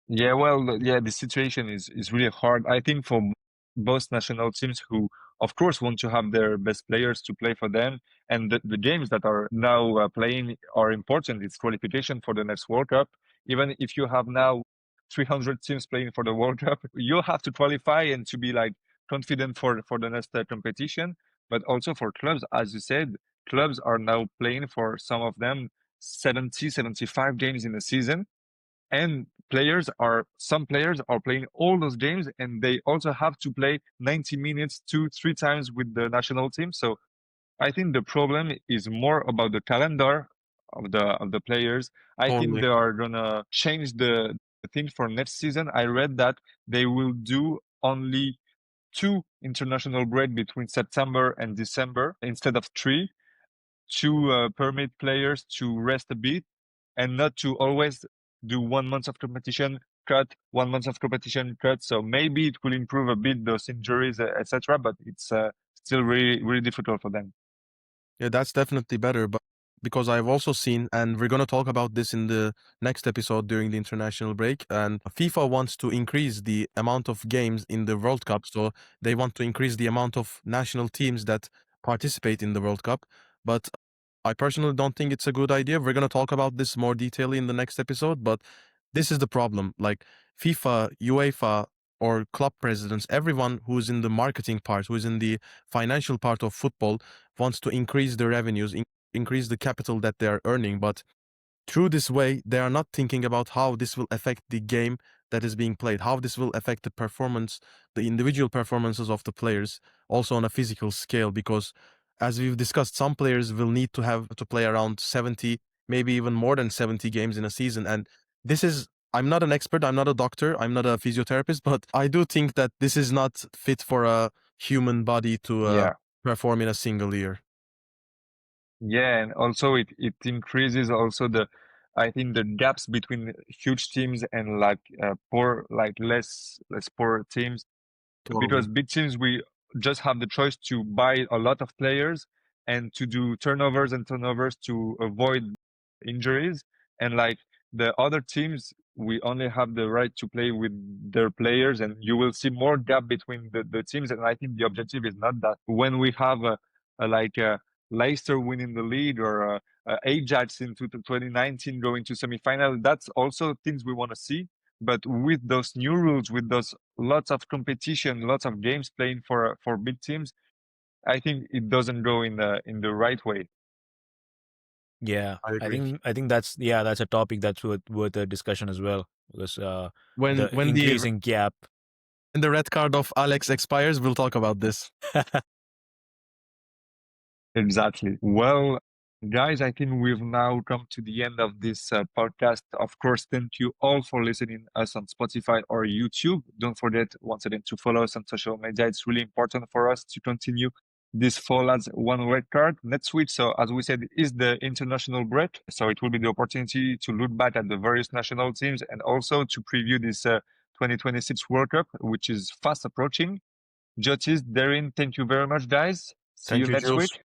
Yeah, well, yeah, the situation is really hard. I think for both national teams who of course, want to have their best players to play for them. And the games that are now playing are important. It's qualification for the next World Cup. Even if you have now 300 teams playing for the World Cup, you have to qualify and to be like confident for the next competition. But also for clubs, as you said, clubs are now playing for some of them 70, 75 games in a season. And some players are playing all those games, and they also have to play 90 minutes 2-3 times with the national team. So I think the problem is more about the calendar of the players. I think Totally. they are gonna change the thing for next season. I read that they will do only 2 international break between September and December instead of 3, to permit players to rest a bit and not to always do 1 month of competition cut, 1 month of competition cut. So maybe it will improve a bit those injuries, etc. But it's still really, really difficult for them. Yeah, that's definitely better. But because I've also seen, and we're going to talk about this in the next episode during the international break, and FIFA wants to increase the amount of games in the World Cup. So they want to increase the amount of national teams that participate in the World Cup. But I personally don't think it's a good idea. We're going to talk about this more detailedly in the next episode. But this is the problem. Like FIFA, UEFA, or club presidents, everyone who's in the marketing part, who's in the financial part of football, wants to increase the revenues, increase the capital that they are earning. But through this way, they are not thinking about how this will affect the game that is being played, how this will affect the performance, the individual performances of the players, also on a physical scale. Because as we've discussed, some players will need to have to play around 70, maybe even more than 70 games in a season. And this is, I'm not an expert, I'm not a doctor, I'm not a physiotherapist, but I do think that this is not fit for a human body to Yeah. perform in a single year. Yeah, and also it increases also I think the gaps between huge teams and like less poor teams. Totally. Because big teams, we just have the choice to buy a lot of players and to do turnovers and turnovers to avoid injuries. And like the other teams, we only have the right to play with their players, and you will see more gap between the teams. And I think the objective is not that. When we have a Leicester winning the league, or Ajax in 2019 going to semi-final, that's also things we want to see. But with those new rules, with those lots of competition, lots of games playing for big teams, I think it doesn't go in the right way. Yeah, I agree. I think that's a topic that's worth a discussion as well, because When the increasing gap. when the red card of Alex expires, we'll talk about this. Exactly. Well, guys, I think we've now come to the end of this podcast. Of course, thank you all for listening us on Spotify or YouTube. Don't forget, once again, to follow us on social media. It's really important for us to continue this fall as one red card. Next week, so as we said, is the international break. So it will be the opportunity to look back at the various national teams and also to preview this 2026 World Cup, which is fast approaching. Jotis, Darren, thank you very much, guys. See Thank you you, next Jules. week.